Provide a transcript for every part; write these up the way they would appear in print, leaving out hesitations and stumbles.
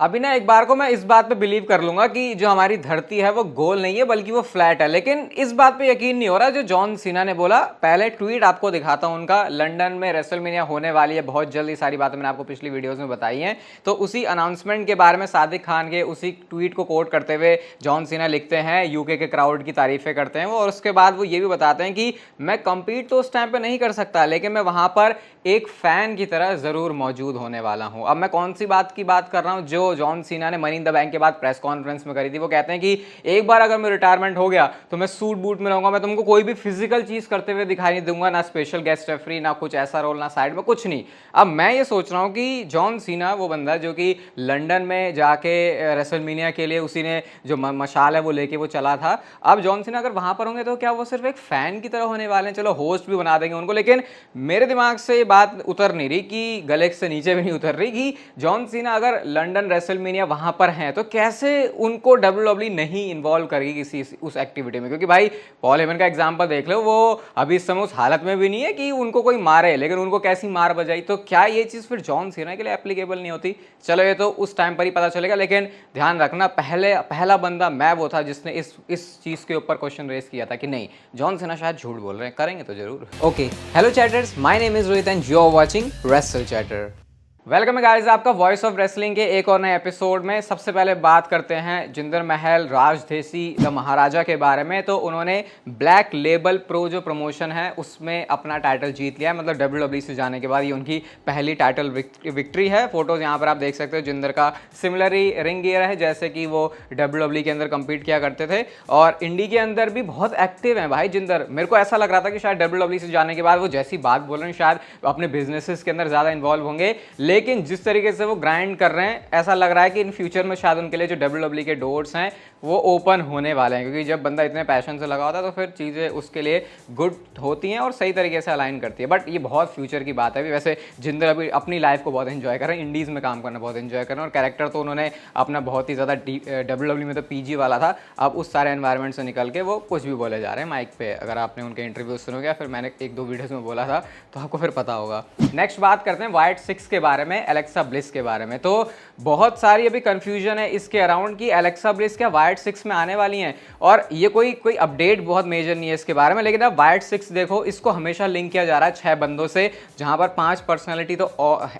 अभी ना एक बार को मैं इस बात पे बिलीव कर लूंगा कि जो हमारी धरती है वो गोल नहीं है बल्कि वो फ्लैट है, लेकिन इस बात पे यकीन नहीं हो रहा जो जॉन सीना ने बोला। पहले ट्वीट आपको दिखाता हूं उनका। लंदन में रेसलमेनिया होने वाली है बहुत जल्दी, सारी बातें मैंने आपको पिछली वीडियोस में बताई हैं। तो उसी अनाउंसमेंट के बारे में सादिक खान के उसी ट्वीट को कोट करते हुए जॉन सीना लिखते हैं, यूके के क्राउड की तारीफें करते हैं वो, और उसके बाद वो ये भी बताते हैं कि मैं कंपीट तो उस टाइम पे नहीं कर सकता, लेकिन मैं वहां पर एक फैन की तरह जरूर मौजूद होने वाला हूं। अब मैं कौन सी बात की बात कर रहा हूं जो जॉन सीना ने मनी इन द बैंक के बाद प्रेस कॉन्फ्रेंस में करी थी। वो कहते हैं कि एक बार अगर मैं रिटायरमेंट हो गया तो मैं सूट बूट में रहूंगा, मैं तुमको कोई भी फिजिकल चीज करते हुए दिखाई नहीं दूंगा, ना स्पेशल गेस्ट रेफरी, ना कुछ ऐसा रोल, ना साइड में कुछ नहीं। अब मैं ये सोच रहा हूं कि जॉन सीना वो बंदा जो कि लंदन में जाके रेसलमेनिया के लिए उसी ने जो मशाल है वो लेके वो चला था। अब जॉन सीना अगर वहां पर होंगे तो क्या वो सिर्फ एक फैन की तरह होने वाले हैं? चलो होस्ट भी बना देंगे उनको, लेकिन मेरे दिमाग से ये बात उतर नहीं रही कि गले से नीचे भी नहीं उतर रही कि जॉन सीना अगर लंदन रेसलमेनिया वहां पर हैं तो कैसे उनको डब्ल्यूडब्ल्यूई नहीं इन्वॉल्व करेगी किसी उस एक्टिविटी में। क्योंकि भाई पॉल हेमन का एग्जांपल देख लो, वो अभी इस समय उस हालत में भी नहीं है कि उनको कोई मारे, लेकिन उनको कैसी मार बजाई। तो क्या ये चीज फिर जॉन सीना के लिए एप्लीकेबल नहीं होती? चलो ये तो उस टाइम पर ही पता चलेगा, लेकिन ध्यान रखना पहला बंदा मैं वो था जिसने इस चीज के ऊपर क्वेश्चन रेस किया था कि नहीं जॉन सीना शायद झूठ बोल रहे हैं, करेंगे तो जरूर। Okay, hello chatters, my name is Rohit and you are watching wrestle chatter. Welcome है गाइस आपका वॉइस ऑफ रेसलिंग के एक और नए एपिसोड में। सबसे पहले बात करते हैं जिंदर महल राजधेसी द महाराजा के बारे में। तो उन्होंने ब्लैक लेबल प्रो जो प्रमोशन है उसमें अपना टाइटल जीत लिया है, मतलब डब्ल्यूडब्ल्यूई से जाने के बाद ये उनकी पहली टाइटल विक्ट्री है। फोटोज यहाँ पर आप देख सकते हो, जिंदर का सिमिलर रिंग गियर है जैसे कि वो डब्ल्यूडब्ल्यूई के अंदर कम्पीट किया करते थे, और इंडी के अंदर भी बहुत एक्टिव है भाई जिंदर। मेरे को ऐसा लग रहा था कि शायद डब्ल्यूडब्ल्यूई से जाने के बाद वो जैसी बात बोल रहे हैं शायद अपने बिजनेसेस के अंदर ज़्यादा इन्वॉल्व होंगे, लेकिन जिस तरीके से वो ग्राइंड कर रहे हैं ऐसा लग रहा है कि इन फ्यूचर में शायद उनके लिए जो डब्ल्यूडब्ल्यूई के डोर्स हैं वो ओपन होने वाले हैं। क्योंकि जब बंदा इतने पैशन से लगा होता है तो फिर चीज़ें उसके लिए गुड होती हैं और सही तरीके से अलाइन करती है। बट ये बहुत फ्यूचर की बात है। अभी वैसे जिंदर अभी अपनी लाइफ को बहुत एंजॉय कर रहे हैं, इंडीज़ में काम करना बहुत एंजॉय कर रहे हैं, और कैरेक्टर तो उन्होंने अपना बहुत ही ज़्यादा डब्ल्यूडब्ल्यूई में तो पीजी वाला था, अब उस सारे एनवायरनमेंट से निकल के वो कुछ भी बोले जा रहे हैं माइक पे। अगर आपने उनके इंटरव्यू सुनोगे या फिर मैंने एक दो वीडियोज़ में बोला था तो आपको फिर पता होगा। नेक्स्ट बात करते हैं वाइट सिक्स के बारे में, एलेक्सा ब्लिस के बारे में। तो बहुत सारी अभी कंफ्यूजन है इसके अराउंड कि एलेक्सा ब्लिस क्या वाइट सिक्स में आने वाली हैं, और ये कोई अपडेट बहुत मेजर नहीं है इसके बारे में। लेकिन अब वाइट सिक्स देखो, इसको हमेशा लिंक किया जा रहा है 6 बंदों से, जहां पर 5 पर्सनालिटी तो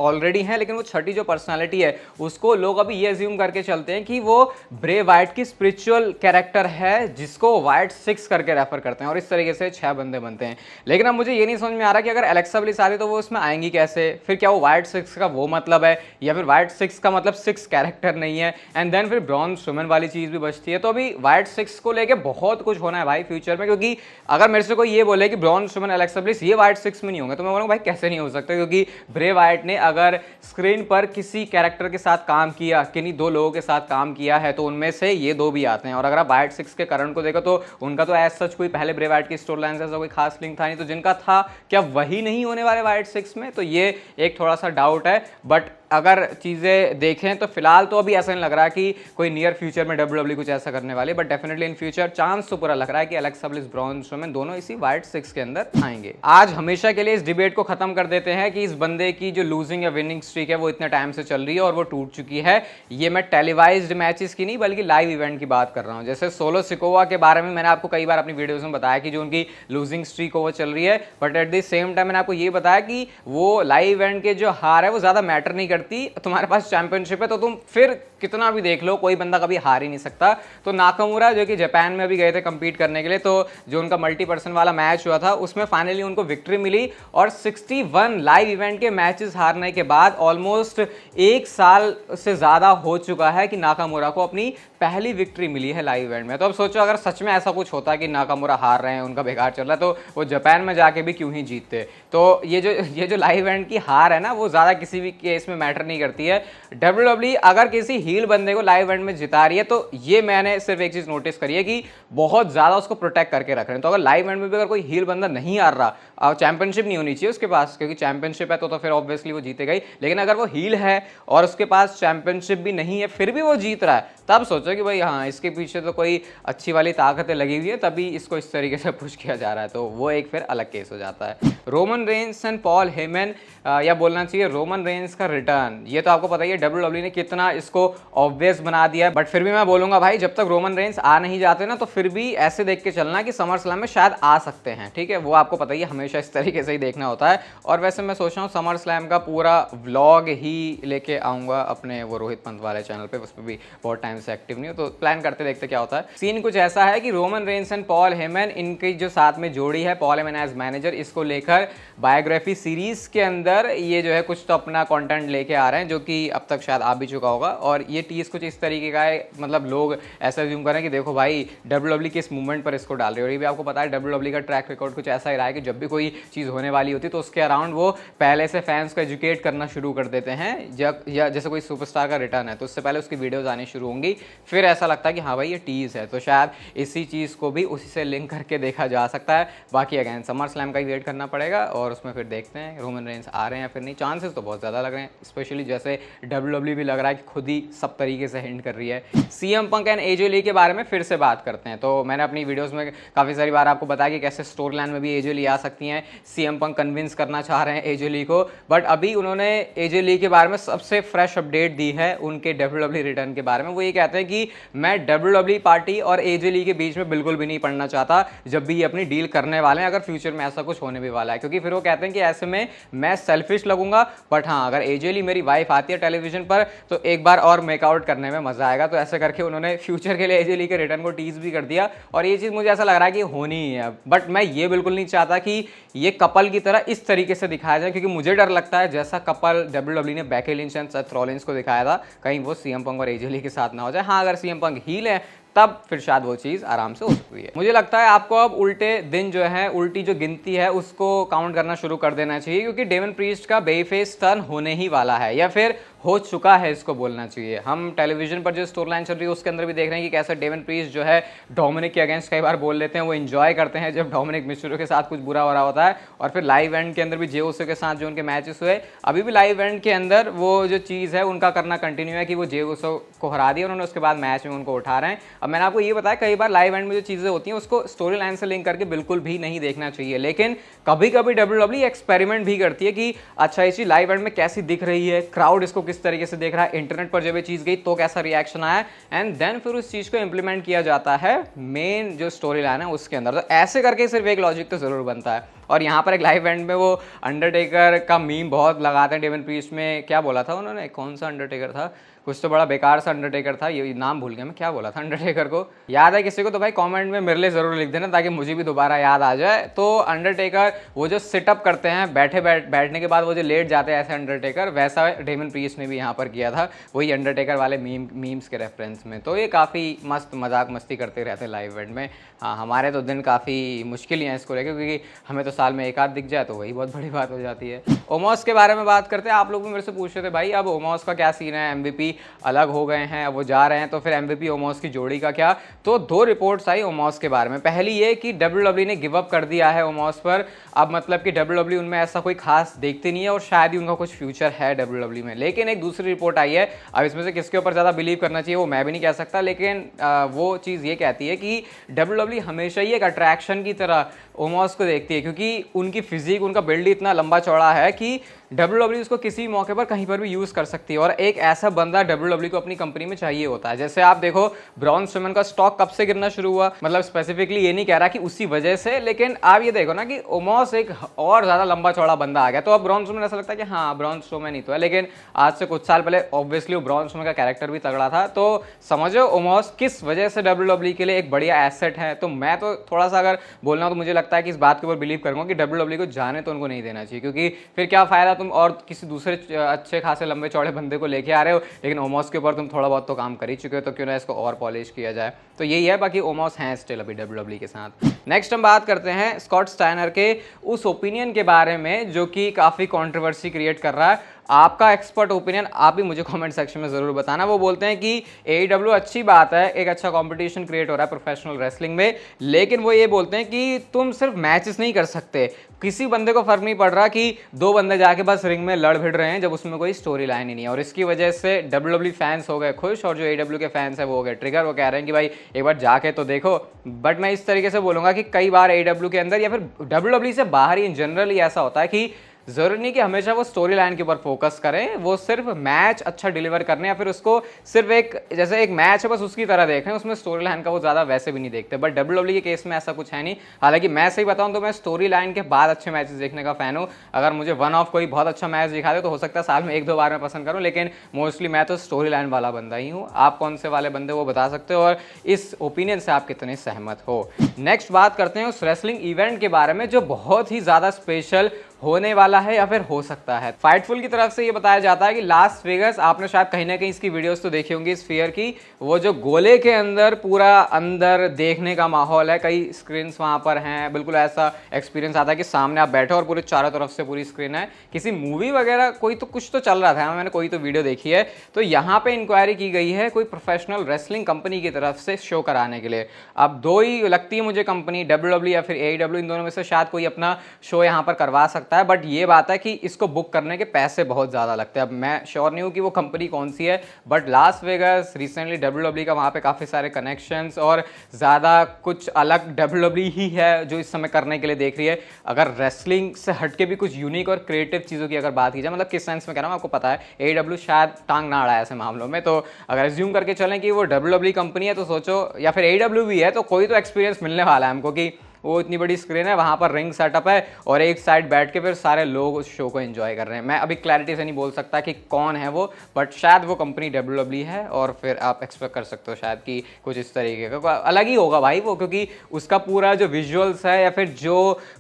ऑलरेडी हैं, लेकिन वो छठी जो पर्सनालिटी है उसको लोग अभी ये अज्यूम करके चलते हैं कि वो ब्रे वाइट की स्पिरिचुअल कैरेक्टर है जिसको वाइट सिक्स करके रेफर करते हैं, और इस तरीके से 6 बंदे बनते हैं। लेकिन अब मुझे ये नहीं समझ में आ रहा कि अगर एलेक्सा ब्लिस आ रही तो वो उसमें आएंगी कैसे? फिर क्या वो वाइट सिक्स का वो मतलब है, या फिर वाइट सिक्स का मतलब 6 कैरेक्टर नहीं है? एंड देन फिर ब्रॉन स्ट्रोमन वाली चीज भी बचती है। तो अभी वाइट सिक्स को लेके बहुत कुछ होना है भाई फ्यूचर में। क्योंकि अगर मेरे से कोई ये बोले कि ब्रॉन स्ट्रोमन एलेक्सा ब्लिस ये वाइट सिक्स में नहीं होंगे तो मैं बोलूँगा भाई कैसे नहीं हो सकता? क्योंकि ब्रे वाइट ने अगर स्क्रीन पर किसी कैरेक्टर के साथ काम किया, किन्हीं 2 लोगों के साथ काम किया है, तो उनमें से ये 2 भी आते हैं। और अगर आप वाइट सिक्स के करण को देखो तो उनका तो एज सच कोई पहले ब्रे वाइट की स्टोरी लाइन से कोई खास लिंक था नहीं, तो जिनका था क्या वही नहीं होने वाले वाइट सिक्स में? तो ये एक थोड़ा सा डाउट है। बट अगर चीज़ें देखें तो फिलहाल तो अभी ऐसा नहीं लग रहा कि कोई नियर फ्यूचर में डब्ल्यूडब्ल्यूई कुछ ऐसा करने वाली, but definitely in future chance तो पूरा लग रहा है कि एलेक्सा ब्लिस, ब्रॉन स्ट्रोमन दोनों इसी वाइट सिक्स के अंदर आएंगे। आज हमेशा के लिए इस डिबेट को खत्म कर देते हैं कि इस बंदे की जो लूजिंग या विनिंग स्ट्रीक है वो इतने टाइम से चल रही है और वो टूट चुकी है। ये मैं टेलीवाइज्ड मैचेस की नहीं बल्कि लाइव इवेंट की बात कर रहा हूँ। जैसे सोलो सिकोवा के बारे में मैंने आपको कई बार अपनी वीडियोज में बताया कि जो उनकी लूजिंग स्ट्रीक वो चल रही है, but at the same time मैंने आपको ये बताया कि वो लाइव इवेंट के जो हार है वो ज्यादा मैटर नहीं करती। तुम्हारे पास चैंपियनशिप है तो तुम फिर कितना भी देख लो कोई बंदा कभी हार ही नहीं सकता। तो नाकामुरा जो कि जापान में अभी गए थे कंपीट करने के लिए, तो जो उनका मल्टी पर्सन वाला मैच हुआ था उसमें फाइनली उनको विक्ट्री मिली, और 61 लाइव इवेंट के मैचेस हारने के बाद ऑलमोस्ट 1 साल से ज्यादा हो चुका है कि नाकामुरा को अपनी पहली विक्ट्री मिली है लाइव इवेंट में। तो अब सोचो अगर सच में ऐसा कुछ होता कि नाकामुरा हार रहे हैं, उनका बेकार चल रहा है, तो वो जापान में जाके भी क्यों ही जीतते? तो ये जो लाइव इवेंट की हार है ना वो ज्यादा किसी भी केस में मैटर नहीं करती है। डब्ल्यूडब्ल्यूई अगर किसी हील बंदे को लाइव इवेंट में जिता रही है तो ये मैंने सिर्फ एक चीज नोटिस करी है कि बहुत ज्यादा उसको प्रोटेक्ट करके रख रहे हैं। तो अगर लाइव इवेंट में भी अगर कोई हील बंदा नहीं हार रहा, चैंपियनशिप नहीं होनी चाहिए उसके पास, क्योंकि चैंपियनशिप है तो फिर ऑब्वियसली वो जीतेगा ही। लेकिन अगर वो हील है और उसके पास चैंपियनशिप भी नहीं है फिर भी वो जीत रहा है, तब सोचो कि भाई हाँ इसके पीछे तो कोई अच्छी वाली ताकतें लगी हुई है, तभी इसको इस तरीके से पुश किया जा रहा है। तो वो एक फिर अलग केस हो जाता है। Roman Reigns and Paul Heyman, या बोलना चाहिए रोमन रेंस का रिटर्न। रिटर्न। ये तो आपको पता ही है WWE ने कितना इसको ऑब्वियस बना दिया है, बट फिर भी मैं बोलूंगा भाई जब तक रोमन रेंस आ नहीं जाते ना, तो फिर भी ऐसे देख के चलना कि समर स्लैम में शायद आ सकते हैं, ठीक है। वो आपको पता ही है, हमेशा इस तरीके से ही देखना होता है। और वैसे मैं सोच रहा हूँ समर स्लैम का पूरा व्लॉग ही लेके आऊँगा अपने वो रोहित पंत वाले चैनल पे, उस पर भी बहुत टाइम से एक्टिव नहीं हो, तो प्लान करते देखते क्या होता है। सीन कुछ ऐसा है कि Roman Reigns and Paul Heyman, इनकी जो साथ में जोड़ी है पॉल हेमन एज मैनेजर, इसको लेकर बायोग्राफी सीरीज के अंदर ये जो है कुछ तो अपना कंटेंट लेके आ रहे हैं, जो कि अब तक शायद आ भी चुका होगा। और ये टीज कुछ इस तरीके का है, मतलब लोग ऐसा अज्यूम करें कि देखो भाई WWE किस मूवमेंट पर इसको डाल रही है। और ये भी आपको पता है WWE का ट्रैक रिकॉर्ड कुछ ऐसा ही रहा है कि जब भी कोई चीज़ होने वाली होती है तो उसके अराउंड वो पहले से फैंस को एजुकेट करना शुरू कर देते हैं। या जैसे कोई सुपरस्टार का रिटर्न है तो उससे पहले उसकी वीडियोज़ आनी शुरू होंगी, फिर ऐसा लगता है कि हाँ भाई ये टीज़ है। तो शायद इसी चीज़ को भी उसी से लिंक करके देखा जा सकता है। बाकी अगेन समर स्लैम का ही वेट करना पड़ेगा और उसमें फिर देखते हैं रोमन रेंस आ रहे हैं या फिर नहीं। चांसेस तो बहुत ज़्यादा लग रहे हैं, स्पेशली जैसे WWE भी लग रहा है कि खुद ही सब तरीके से हिंट कर रही है। CM पंक एंड AJ ली के बारे में फिर से बात करते हैं। तो मैंने अपनी वीडियोस में काफ़ी सारी बार आपको बताया कि कैसे स्टोरी लाइन में भी AJ ली आ सकती हैं। CM पंक कन्विंस करना चाह रहे हैं AJ ली को, बट अभी उन्होंने AJ ली के बारे में सबसे फ्रेश अपडेट दी है उनके WWE रिटर्न के बारे में। वो ये कहते हैं कि मैं WWE पार्टी और AJ ली के बीच में बिल्कुल भी नहीं पड़ना चाहता जब भी ये अपनी डील करने वाले हैं, अगर फ्यूचर में ऐसा कुछ होने भी वाला है। क्योंकि फिर वो कहते हैं कि ऐसे में मैं सेल्फिश लगूंगा, बट हाँ अगर AJ ली मेरी वाइफ आती है टेलीविजन पर तो एक बार और मेकआउट करने में मजा आएगा। तो ऐसे करके उन्होंने फ्यूचर के लिए AJ ली के रिटर्न को टीज भी कर दिया और ये चीज़ मुझे ऐसा लग रहा है कि होनी ही है। बट मैं ये बिल्कुल नहीं चाहता कि ये कपल की तरह इस तरीके से दिखाया जाए, क्योंकि मुझे डर लगता है जैसा कपल WWE ने Becky Lynch and Seth Rollins को दिखाया था, कहीं वो CM पंक और AJ ली के साथ ना हो जाए। हाँ अगर CM पंक हील है तब फिर शायद वो चीज़ आराम से हो सकती है। मुझे लगता है आपको अब उल्टे दिन जो है, उल्टी जो गिनती है उसको काउंट करना शुरू कर देना चाहिए, क्योंकि डेमन प्रीस्ट का बेफेस टर्न होने ही वाला है, या फिर हो चुका है इसको बोलना चाहिए। हम टेलीविजन पर जो स्टोरी लाइन चल रही है उसके अंदर भी देख रहे हैं कि कैसे डेमन प्रीस्ट जो है डोमिनिक के अगेंस्ट कई बार बोल लेते हैं। वो एंजॉय करते हैं जब डोमिनिक मिस्टीरियो के साथ कुछ बुरा हो रहा होता है। और फिर लाइव एंड के अंदर भी जे ओसो के साथ जो उनके मैचेस हुए, अभी भी लाइव एंड के अंदर वो जो चीज़ है उनका करना कंटिन्यू है कि वो जे ओसो को हरा दिया उन्होंने, उसके बाद मैच में उनको उठा रहे हैं। अब मैंने आपको ये बताया कई बार लाइव एंड में जो चीज़ें होती हैं उसको स्टोरी लाइन से लिंक करके बिल्कुल भी नहीं देखना चाहिए। लेकिन कभी कभी WWE एक्सपेरिमेंट भी करती है कि अच्छा ये चीज़ लाइव एंड में कैसी दिख रही है, क्राउड इसको किस तरीके से देख रहा है, इंटरनेट पर जब ये चीज़ गई तो कैसा रिएक्शन आया, एंड देन फिर उस चीज़ को इंप्लीमेंट किया जाता है मेन जो स्टोरी लाइन है उसके अंदर। तो ऐसे करके सिर्फ एक लॉजिक तो ज़रूर बनता है। और यहाँ पर एक लाइव एंड में वो अंडरटेकर का मीम बहुत लगाते हैं। डेमन प्रीस्ट में क्या बोला था उन्होंने, कौन सा अंडरटेकर था, कुछ तो बड़ा बेकार सा अंडरटेकर था, ये नाम भूल गया मैं, क्या बोला था अंडरटेकर को, याद है किसी को तो भाई कमेंट में मेरे लिए ज़रूर लिख देना ताकि मुझे भी दोबारा याद आ जाए। तो अंडरटेकर वो जो सिटअप करते हैं बैठने के बाद वो जो लेट जाते हैं ऐसे अंडरटेकर, वैसा डेमन प्रीस्ट ने भी यहाँ पर किया था, वही अंडरटेकर वाले मीम्स के रेफरेंस में। तो ये काफ़ी मस्त मजाक मस्ती करते रहते हैं लाइव इवेंट में। हाँ हमारे तो दिन काफ़ी मुश्किल ही हैं इसको लेकर, क्योंकि हमें तो साल में एक आध दिख जाए तो वही बहुत बड़ी बात हो जाती है। ओमोस के बारे में बात करते हैं। आप लोग भी मेरे से पूछ रहे थे भाई अब ओमोस का क्या सीन है, MVP अलग हो गए हैं, अब वो जा रहे हैं, तो फिर MVP ओमोस की जोड़ी का क्या। तो दो रिपोर्ट्स आई ओमोस के बारे में। पहली ये कि WWE ने गिव अप कर दिया है ओमोस पर। अब मतलब कि WWE उनमें ऐसा कोई खास देखते नहीं है और शायद ही उनका कुछ फ्यूचर है WWE में। लेकिन एक दूसरी रिपोर्ट आई है, अब इसमें से किसके ऊपर ज़्यादा बिलीव करना चाहिए वो मैं भी नहीं कह सकता, लेकिन वो चीज़ ये कहती है कि WWE हमेशा ही एक अट्रैक्शन की तरह ओमोस को देखती है, क्योंकि उनकी फिजिक, उनका बिल्ड इतना लंबा चौड़ा है कि WWE उसको किसी मौके पर कहीं पर भी यूज़ कर सकती है। और एक ऐसा बंदा WWE को अपनी कंपनी में चाहिए होता है। जैसे आप देखो ब्रॉन स्ट्रोमैन का स्टॉक कब से गिरना शुरू हुआ, मतलब स्पेसिफिकली ये नहीं कह रहा कि उसी वजह से, लेकिन आप ये देखो ना कि ओमोस एक और ज़्यादा लंबा चौड़ा बंदा आ गया, तो अब ब्रॉन स्ट्रोमैन ऐसा लगता है कि हाँ ब्रॉन स्ट्रोमैन ही तो है। लेकिन आज से कुछ साल पहले ऑब्वियसली ब्रॉन स्ट्रोमैन का कैरेक्टर भी तगड़ा था। तो समझो ओमोस किस वजह से WWE के लिए एक बढ़िया एसेट है। तो मैं तो थोड़ा सा अगर बोलना हो तो मुझे लगता है कि इस बात के ऊपर बिलीव करूँगा कि WWE को जाने तो उनको नहीं देना चाहिए, क्योंकि फिर क्या फ़ायदा तुम और किसी दूसरे अच्छे खासे लंबे चौड़े बंदे को लेके आ रहे हो, लेकिन ओमोस के ऊपर तुम थोड़ा बहुत तो काम कर ही चुके हो, तो क्यों ना इसको और पॉलिश किया जाए। तो यही है, बाकी ओमोस हैं स्टिल अभी WWE के साथ। नेक्स्ट हम बात करते हैं स्कॉट स्टाइनर के उस ओपिनियन के बारे में जो कि काफ़ी कंट्रोवर्सी क्रिएट कर रहा है। आपका एक्सपर्ट ओपिनियन आप भी मुझे कमेंट सेक्शन में ज़रूर बताना। वो बोलते हैं कि AEW अच्छी बात है, एक अच्छा कंपटीशन क्रिएट हो रहा है प्रोफेशनल रेसलिंग में, लेकिन वो ये बोलते हैं कि तुम सिर्फ मैचेस नहीं कर सकते, किसी बंदे को फर्क नहीं पड़ रहा कि दो बंदे जाके बस रिंग में लड़ भिड़ रहे हैं जब उसमें कोई स्टोरी लाइन ही नहीं है। और इसकी वजह से WWE फैंस हो गए खुश और जो AEW के फैंस है वो हो गए ट्रिगर। वो कह रहे हैं कि भाई एक बार जाके तो देखो। बट मैं इस तरीके से बोलूँगा कि कई बार AEW के अंदर या फिर WWE से बाहर ही इन जनरल ही ऐसा होता है कि जरूरी नहीं कि हमेशा वो स्टोरी लाइन के ऊपर फोकस करें, वो सिर्फ मैच अच्छा डिलीवर करने या फिर उसको सिर्फ एक जैसे एक मैच है बस उसकी तरह देखें, उसमें स्टोरी लाइन का वो ज़्यादा वैसे भी नहीं देखते। बट WWE के केस में ऐसा कुछ है नहीं। हालांकि मैं सही बताऊं तो मैं स्टोरी लाइन के बाद अच्छे मैचेस देखने का फैन हूं। अगर मुझे वन ऑफ कोई बहुत अच्छा मैच दिखा दे तो हो सकता है साल में 1-2 बार मैं पसंद करूं, लेकिन मोस्टली मैं तो स्टोरी लाइन वाला बंदा ही हूं। आप कौन से वाले बंदे वो बता सकते हो और इस ओपिनियन से आप कितने सहमत हो। नेक्स्ट बात करते हैं उस रेसलिंग इवेंट के बारे में जो बहुत ही ज़्यादा स्पेशल होने वाला है या फिर हो सकता है। फाइटफुल की तरफ से ये बताया जाता है कि लास वेगस, आपने शायद कहीं ना कहीं इसकी वीडियोस तो देखी होंगी इस फियर की, वो जो गोले के अंदर पूरा अंदर देखने का माहौल है, कई स्क्रीन्स वहाँ पर हैं, बिल्कुल ऐसा एक्सपीरियंस आता है कि सामने आप बैठे और पूरे चारों तरफ से पूरी स्क्रीन है। किसी मूवी वगैरह कोई तो कुछ तो चल रहा था, मैंने कोई तो वीडियो देखी है। तो यहाँ पे इंक्वायरी की गई है कोई प्रोफेशनल रेसलिंग कंपनी की तरफ से शो कराने के लिए। अब दो ही लगती है मुझे कंपनी, WWE या फिर AEW, इन दोनों में से शायद कोई अपना शो यहाँ पर करवा सकता है। बट ये बात है कि इसको बुक करने के पैसे बहुत ज़्यादा लगते हैं। अब मैं श्योर नहीं हूँ कि वो कंपनी कौन सी है, but Las Vegas recently WWE का वहाँ पे काफ़ी सारे कनेक्शंस और ज़्यादा कुछ अलग WWE ही है जो इस समय करने के लिए देख रही है। अगर रेसलिंग से हटके भी कुछ यूनिक और क्रिएटिव चीज़ों की अगर बात की जाए, मतलब किस सेंस में कह रहा हूँ आपको पता है, AEW शायद टांग ना अड़ाए ऐसे मामलों में। तो अगर एज्यूम करके चलें कि वो WWE कंपनी है तो सोचो, या फिर AEW भी है, तो कोई तो एक्सपीरियंस मिलने वाला है हमको कि वो इतनी बड़ी स्क्रीन है, वहाँ पर रिंग सेटअप है और एक साइड बैठ के फिर सारे लोग उस शो को एंजॉय कर रहे हैं। मैं अभी क्लैरिटी से नहीं बोल सकता कि कौन है वो, बट शायद वो कंपनी WWE है और फिर आप एक्सपेक्ट कर सकते हो शायद कि कुछ इस तरीके का अलग ही होगा भाई वो, क्योंकि उसका पूरा जो विजुअल्स है या फिर जो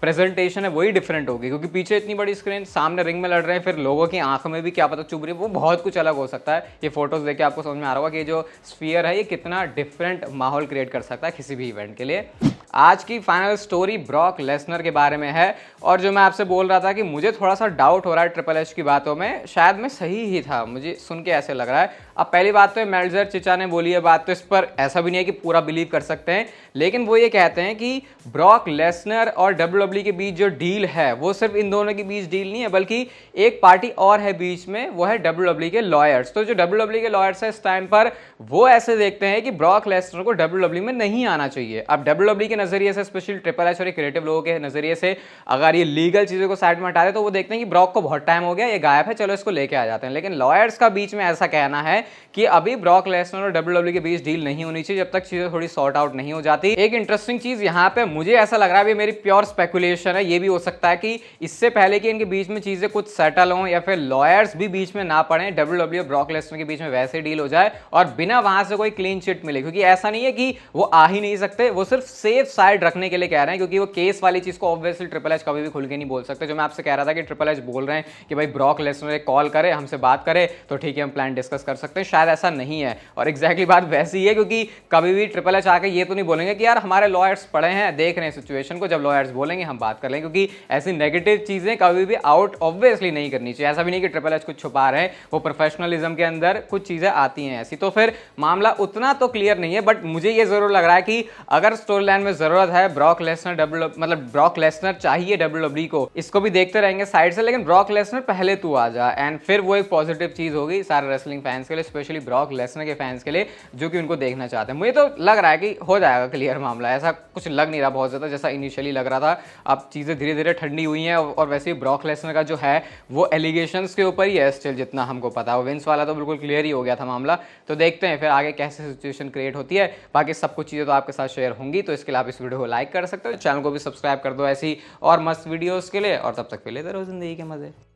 प्रेजेंटेशन है वही डिफरेंट होगी, क्योंकि पीछे इतनी बड़ी स्क्रीन, सामने रिंग में लड़ रहे हैं, फिर लोगों की आंखों में भी क्या पता चुभ रही है, वो बहुत कुछ अलग हो सकता है। ये फोटोज देख के आपको समझ में आ रहा होगा कि जो स्फीयर है ये कितना डिफरेंट माहौल क्रिएट कर सकता है किसी भी इवेंट के लिए। आज की फाइनल स्टोरी ब्रॉक लेसनर के बारे में है, और जो मैं आपसे बोल रहा था कि मुझे थोड़ा सा डाउट हो रहा है ट्रिपल एच की बातों में, शायद मैं सही ही था, मुझे सुन के ऐसे लग रहा है। अब पहली बात तो मेल्जर चिचा ने बोली है बात, तो इस पर ऐसा भी नहीं है कि पूरा बिलीव कर सकते हैं, लेकिन वो ये कहते हैं कि ब्रॉक लेसनर और WWE के बीच जो डील है वो सिर्फ इन दोनों के बीच डील नहीं है, बल्कि एक पार्टी और है बीच में, वो है WWE के लॉयर्स। तो जो WWE के लॉयर्स है इस टाइम पर वो ऐसे देखते हैं कि ब्रॉक लेसनर को WWE में नहीं आना चाहिए। अब WWE के नजरिए से, स्पेशली ट्रिपल एच और क्रिएटिव लोगों के नजरिए से, अगर ये लीगल चीजों को साइड में हटा दे तो वो देखते हैं कि ब्रॉक को बहुत टाइम हो गया, ये गायब है, चलो इसको लेके आ जाते हैं। लेकिन लॉयर्स का बीच में ऐसा कहना है कि अभी ब्रॉक लेसनर और WWE के बीच डील नहीं होनी चाहिए जब तक चीजें थोड़ी सॉर्ट आउट नहीं हो जाती। एक इंटरेस्टिंग चीज यहाँ पे मुझे ऐसा लग रहा है, मेरी प्योर स्पेकुलेशन है, ये भी हो सकता है कि इससे पहले कि इनके बीच में चीजें कुछ सेटल हों या फिर लॉयर्स भी बीच में ना पड़े, WWE और ब्रॉक लेसनर के बीच में वैसे डील हो जाए और बिना वहां से कोई क्लीन चिट मिले, क्योंकि ऐसा नहीं है कि वो आ ही नहीं सकते, वो सिर्फ सेफ साइड रखने के लिए कह रहे हैं, क्योंकि वो केस वाली चीज को ऑब्वियसली ट्रिपल एच कभी भी खुल के नहीं बोल सकते। जो मैं आपसे कह रहा था कि ट्रिपल एच बोल रहे हैं कि भाई ब्रॉक लेसनर एक कॉल करे, हमसे बात करे तो ठीक है हम प्लान डिस्कस कर सकते हैं, शायद ऐसा नहीं है। और एग्जैक्टली बात वैसी है, क्योंकि कभी भी ट्रिपल एच आके ये तो नहीं बोलेंगे कि यार हमारे लॉयर्स पड़े हैं, देख रहे हैं सिचुएशन को, जब लॉयर्स बोलेंगे हम बात कर लेंगे, क्योंकि ऐसी नेगेटिव चीजें कभी भी आउट ऑब्वियसली नहीं करनी चाहिए। ऐसा भी नहीं कि ट्रिपल एच कुछ छुपा रहे हैं, वो प्रोफेशनलिज्म के अंदर कुछ चीजें आती हैं ऐसी, तो फिर मामला उतना तो क्लियर नहीं है। बट मुझे ये जरूर लग रहा है कि अगर स्टोरी लाइन में जरूरत है ब्रॉक लेसनर मतलब ब्रॉक लेसनर चाहिए WWE को, इसको भी देखते रहेंगे साइड से, लेकिन ब्रॉक लेसनर पहले तू आ जा, एंड फिर वो एक पॉजिटिव चीज होगी सारे रेसलिंग फैंस के लिए, स्पेशली ब्रॉक लेसनर के फैंस के लिए जो कि उनको देखना चाहते हैं। मुझे तो लग रहा है कि हो जाएगा क्लियर मामला, ऐसा कुछ लग नहीं रहा बहुत ज्यादा जैसा इनिशियली लग रहा था। अब चीजें धीरे धीरे ठंडी हुई हैं, और वैसे ही ब्रॉक लेसनर का जो है वो एलिगेशंस के ऊपर ही है स्टिल, जितना हमको पता है। विंस वाला तो बिल्कुल क्लियर ही हो गया था मामला, तो देखते हैं फिर आगे कैसे सिचुएशन क्रिएट होती है। बाकी सब कुछ चीजें तो आपके साथ शेयर होंगी, तो इसके लिए आप इस वीडियो को लाइक कर सकते हो, चैनल को भी सब्सक्राइब कर दो ऐसी और मस्त वीडियोस के लिए, और तब तक के लिए रहो जिंदगी के मजे।